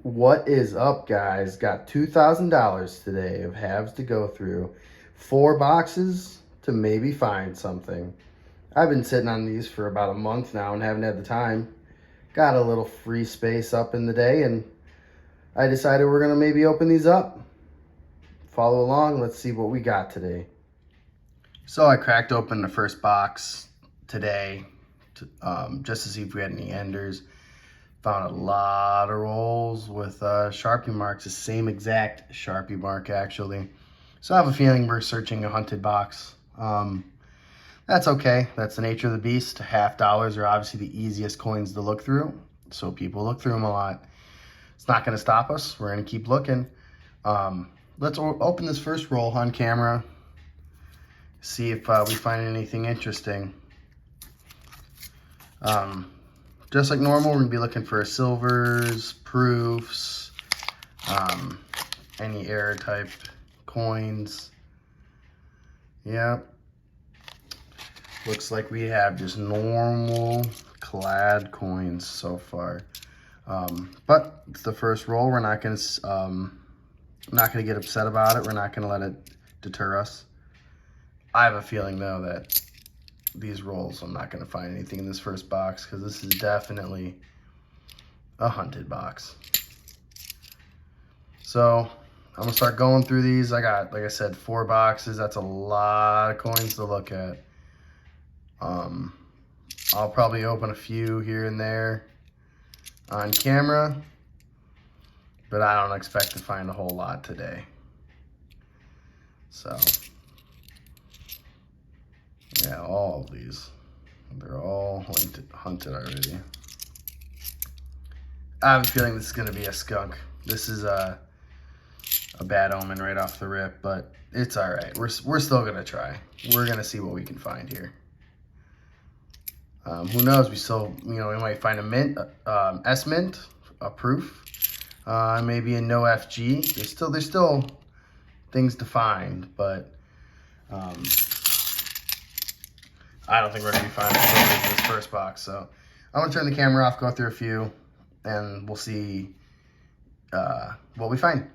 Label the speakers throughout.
Speaker 1: What is up, guys? Got $2,000 today of halves to go through. 4 boxes to maybe find something. I've been sitting on these for about a month now and haven't had the time. Got a little free space up in the day and I decided we're going to maybe open these up. Follow along. Let's see what we got today. So I cracked open the first box today just to see if we had any enders. Found a lot of rolls with Sharpie marks, the same exact Sharpie mark actually. So I have a feeling we're searching a hunted box. That's okay. That's the nature of the beast. $50 are obviously the easiest coins to look through. So people look through them a lot. It's not going to stop us. We're going to keep looking. Let's open this first roll on camera. See if we find anything interesting. Just like normal, we're going to be looking for silvers, proofs, any error type coins. Yeah. Looks like we have just normal clad coins so far. But it's the first roll. We're not going to get upset about it. We're not going to let it deter us. I have a feeling though that these rolls, I'm not going to find anything in this first box because this is definitely a hunted box. So I'm gonna start going through these. I got, like I said, 4 boxes. That's a lot of coins to look at. I'll probably open a few here and there on camera, but I don't expect to find a whole lot today. So yeah, all of these, they're all hunted already. I have a feeling this is gonna be a skunk. This is a bad omen right off the rip, but it's all right. We're still gonna try. We're gonna see what we can find here. Who knows? We still, we might find a mint, S mint, a proof, maybe a no FG. There's still things to find, but I don't think we're gonna be finding in this first box. So I'm gonna turn the camera off, go through a few, and we'll see what we find.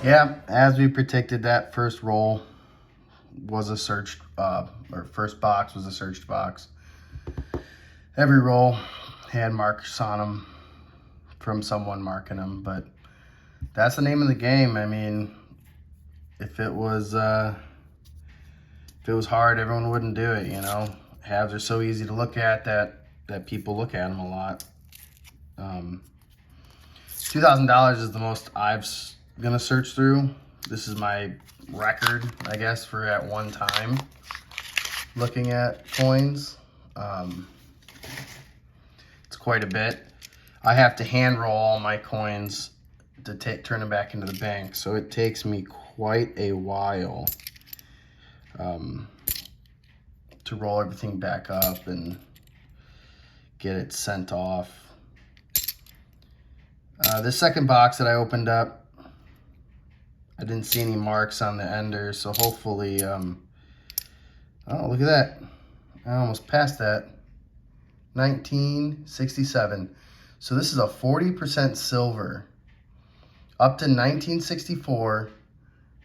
Speaker 1: Yeah, as we predicted, that first roll was a searched, or first box was a searched box. Every roll had marks on them from someone marking them, but that's the name of the game. I mean, if it was hard, everyone wouldn't do it, Halves are so easy to look at that people look at them a lot. $2,000 is the most I've gonna search through. This is my record, I guess, for at one time looking at coins. It's quite a bit. I have to hand roll all my coins to turn them back into the bank, so it takes me quite a while to roll everything back up and get it sent off. The second box that I opened up, I didn't see any marks on the ender, so hopefully, oh, look at that. I almost passed that. 1967. So this is a 40% silver. Up to 1964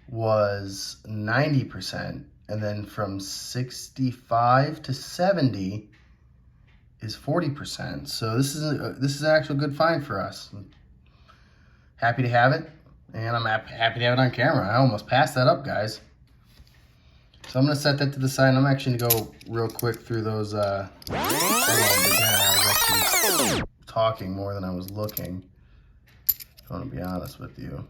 Speaker 1: was 90%, and then from 65 to 70 is 40%. So this is an actual good find for us. Happy to have it, and I'm happy to have it on camera. I almost passed that up, guys. So I'm going to set that to the side. I'm actually going to go real quick through those. I was actually talking more than I was looking, if I want to be honest with you.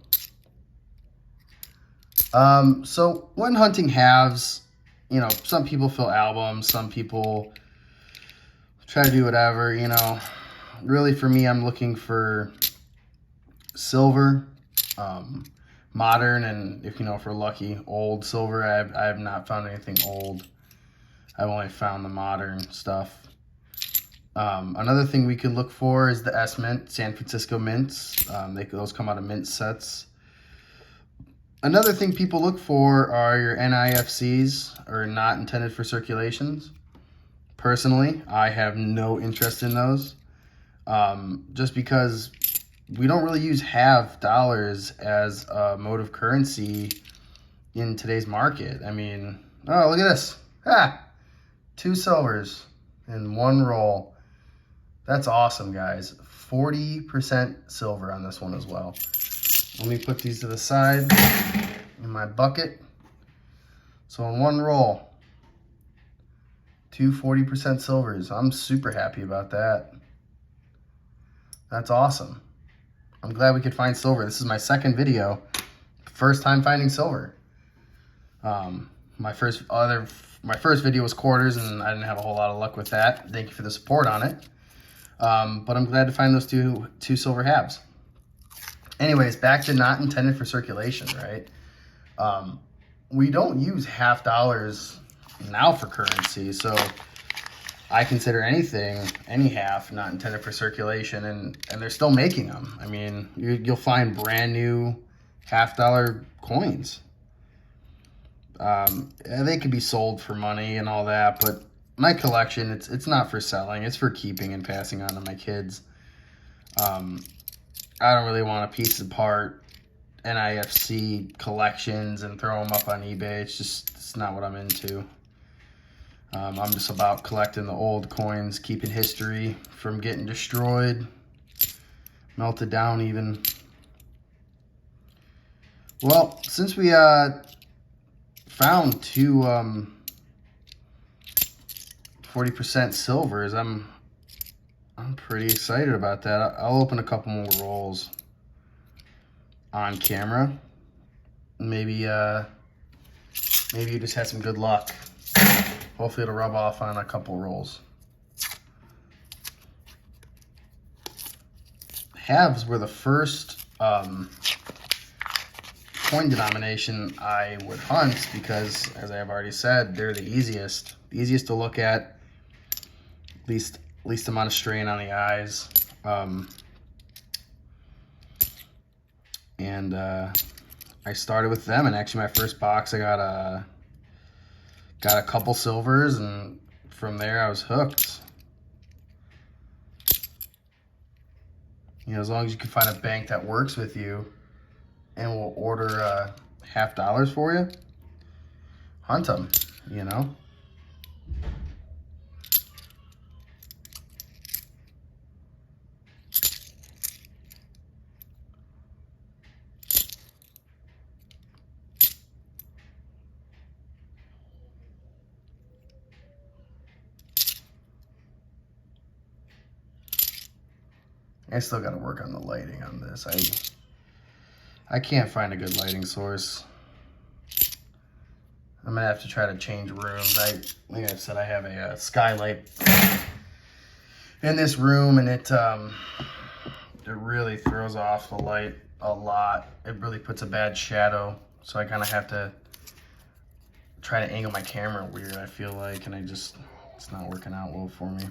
Speaker 1: So when hunting halves, some people fill albums, some people try to do whatever, Really for me, I'm looking for silver, modern, and if we're lucky, old silver. I have not found anything old. I've only found the modern stuff. Another thing we could look for is the S Mint, San Francisco mints. Those come out of mint sets. Another thing people look for are your NIFCs, or not intended for circulations. Personally, I have no interest in those, just because we don't really use half dollars as a mode of currency in today's market. I mean, oh, look at this. 2 silvers in 1 roll. That's awesome, guys. 40% silver on this one as well. Let me put these to the side in my bucket. So in 1 roll, 2 40% silvers. I'm super happy about that. That's awesome. I'm glad we could find silver. This is my 2nd video. First time finding silver. My first video was quarters, and I didn't have a whole lot of luck with that. Thank you for the support on it. But I'm glad to find those two silver halves. Anyways, back to not intended for circulation, right? We don't use half dollars now for currency, so I consider any half not intended for circulation, and they're still making them. I mean, you'll find brand new half-dollar coins. They could be sold for money and all that, but my collection, it's not for selling. It's for keeping and passing on to my kids. I don't really want to piece apart NIFC collections and throw them up on eBay. It's not what I'm into. I'm just about collecting the old coins, keeping history from getting destroyed, melted down even. Well, since we found 2 40% silvers, I'm pretty excited about that. I'll open a couple more rolls on camera. Maybe you just had some good luck. Hopefully it'll rub off on a couple rolls. Halves were the first coin denomination I would hunt because, as I have already said, they're the easiest to look at, least amount of strain on the eyes. And I started with them, and actually my first box I got a couple silvers, and from there I was hooked. You know, as long as you can find a bank that works with you and will order half dollars for you, hunt them, you know. I still got to work on the lighting on this. I can't find a good lighting source. I'm gonna have to try to change rooms. Like I said, I have a skylight in this room, and it really throws off the light a lot. It really puts a bad shadow, so I kind of have to try to angle my camera weird, I feel like, and it's not working out well for me.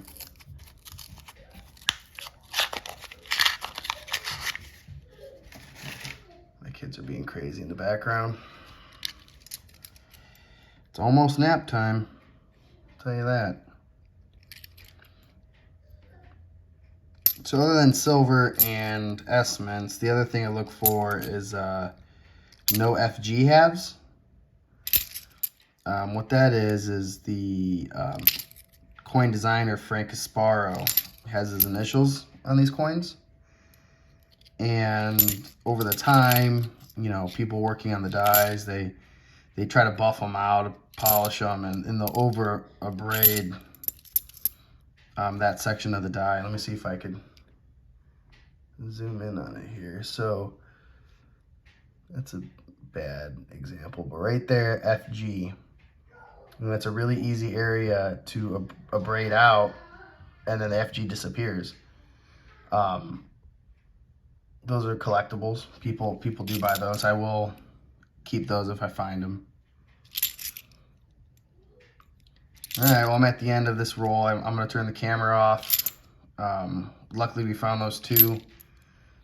Speaker 1: Kids are being crazy in the background. It's almost nap time, I'll tell you that. So other than silver and S mints, the other thing I look for is no FG halves. What that is the coin designer Frank Casparo has his initials on these coins. And over the time, you know, people working on the dies, they try to buff them out, polish them, and they'll over abrade that section of the die. Let me see if I could zoom in on it here. So that's a bad example, but right there, FG. And that's a really easy area to abrade out, and then the FG disappears. Those are collectibles. People do buy those. I will keep those if I find them. All right, well, I'm at the end of this roll. I'm going to turn the camera off. Luckily, we found those 2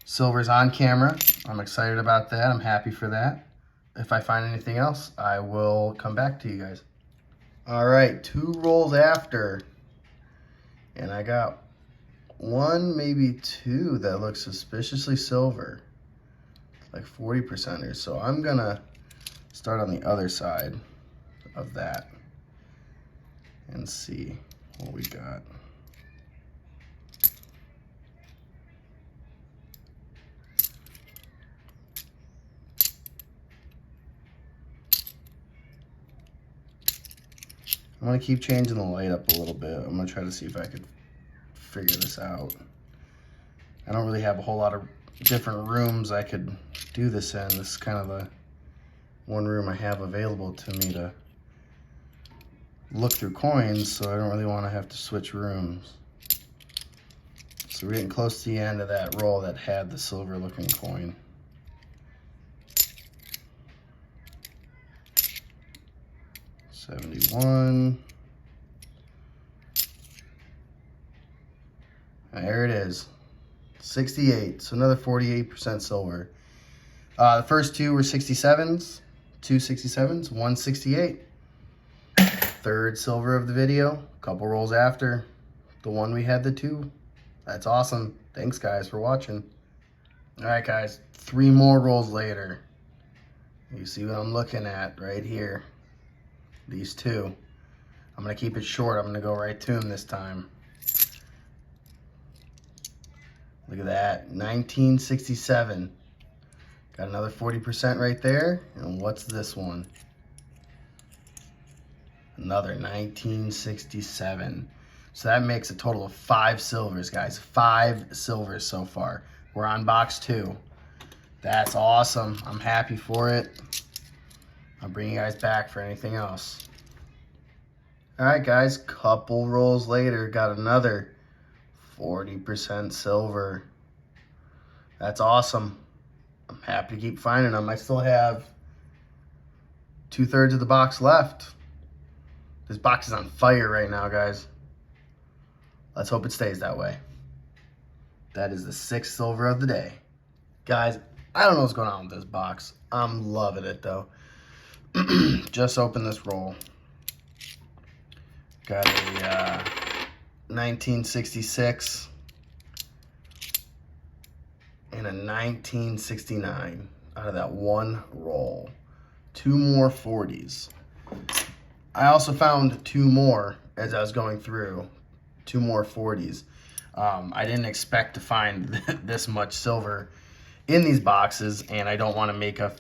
Speaker 1: silvers on camera. I'm excited about that. I'm happy for that. If I find anything else, I will come back to you guys. All right, 2 rolls after, and I got one, maybe two that look suspiciously silver, like 40%ers. So I'm gonna start on the other side of that and see what we got. I'm gonna keep changing the light up a little bit. I'm gonna try to see if I could figure this out. I don't really have a whole lot of different rooms I could do this in. This is kind of the one room I have available to me to look through coins, so I don't really want to have to switch rooms. So we're getting close to the end of that roll that had the silver looking coin. $71. There it is. 68. So another 48% silver. The first two were 67s, two 67s, 168. Third silver of the video. A couple rolls after the one we had the two. That's awesome. Thanks guys for watching. All right guys, 3 more rolls later. You see what I'm looking at right here. These two. I'm gonna keep it short. I'm gonna go right to them this time. Look at that, 1967. Got another 40% right there. And what's this one? Another 1967. So that makes a total of 5 silvers, guys. 5 silvers so far. We're on box 2. That's awesome. I'm happy for it. I'll bring you guys back for anything else. All right, guys. Couple rolls later, got another 40% silver. That's awesome. I'm happy to keep finding them. I still have 2/3 of the box left. This box is on fire right now, guys. Let's hope it stays that way. That is the 6th silver of the day. Guys, I don't know what's going on with this box. I'm loving it, though. Just opened this roll. Got a 1966 and a 1969 out of that one roll. 2 more 40s. I also found 2 more as I was going through. 2 more 40s. I didn't expect to find this much silver in these boxes, and I don't want to make a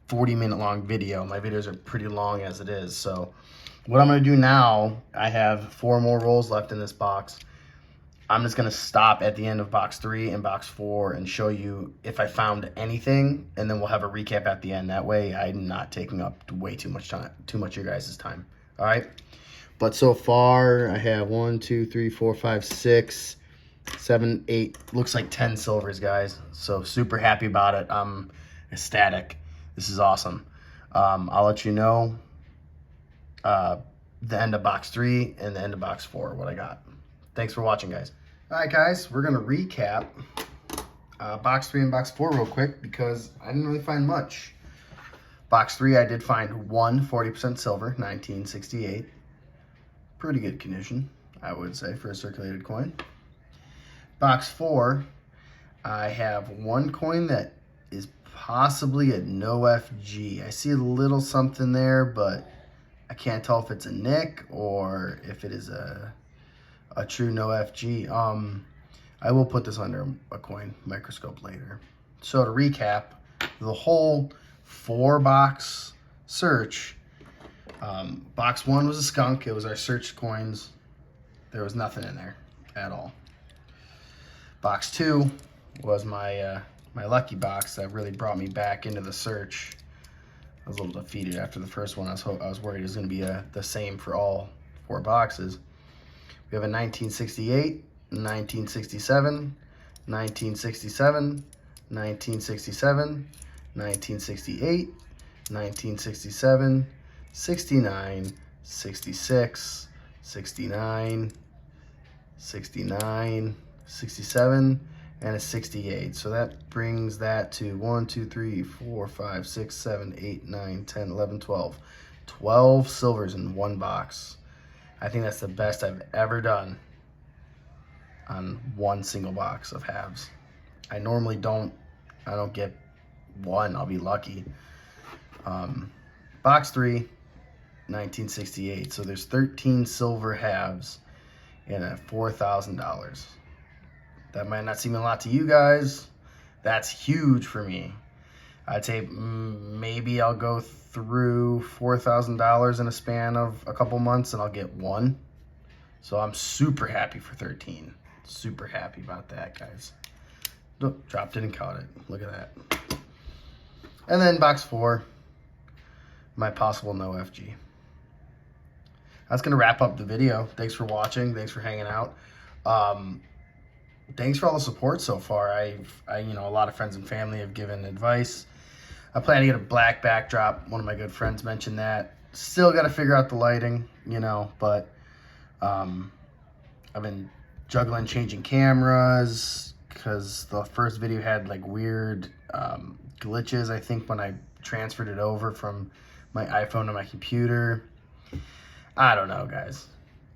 Speaker 1: 40-minute long video. My videos are pretty long as it is. So what I'm going to do now, I have 4 more rolls left in this box. I'm just going to stop at the end of box 3 and box 4 and show you if I found anything, and then we'll have a recap at the end. That way I'm not taking up way too much time, too much of your guys' time. All right. But so far I have 1, 2, 3, 4, 5, 6, 7, 8, looks like 10 silvers, guys. So super happy about it. I'm ecstatic. This is awesome. I'll let you know the end of box 3 and the end of box 4, what I got. Thanks for watching, guys. All right, guys, we're gonna recap box 3 and box 4 real quick because I didn't really find much. Box 3, I did find 1 40% silver, 1968. Pretty good condition, I would say, for a circulated coin. Box 4, I have 1 coin that is possibly a no FG. I see a little something there, but I can't tell if it's a nick or if it is a true no FG. I will put this under a coin microscope later. So to recap, the whole 4-box search, box 1 was a skunk. It was our search coins. There was nothing in there at all. Box 2 was my my lucky box that really brought me back into the search. I was a little defeated after the first one. I was worried it was going to be the same for all 4 boxes. We have a 1968, 1967, 1967, 1967, 1968, 1967, 69, 66, 69, 69, 67, and a 68. So that brings that to 1, 2, 3, 4, 5, 6, 7, 8, 9, 10, 11, 12. 12 silvers in 1 box. I think that's the best I've ever done. on one single box of halves. I normally don't get one. I'll be lucky. Box 3, 1968. So there's 13 silver halves and at $4,000. That might not seem a lot to you guys. That's huge for me. I'd say maybe I'll go through $4,000 in a span of a couple months and I'll get one. So I'm super happy for 13. Super happy about that, guys. Look, dropped it and caught it. Look at that. And then box 4, my possible no FG. That's going to wrap up the video. Thanks for watching. Thanks for hanging out. Thanks for all the support so far. I you know, a lot of friends and family have given advice. I plan to get a black backdrop. One of my good friends mentioned that. Still got to figure out the lighting, you know, but I've been juggling changing cameras because the first video had like weird glitches, I think, when I transferred it over from my iPhone to my computer. I don't know, guys.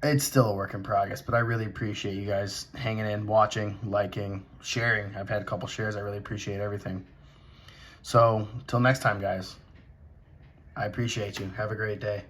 Speaker 1: It's still a work in progress, but I really appreciate you guys hanging in, watching, liking, sharing. I've had a couple shares. I really appreciate everything. So, till next time, guys, I appreciate you. Have a great day.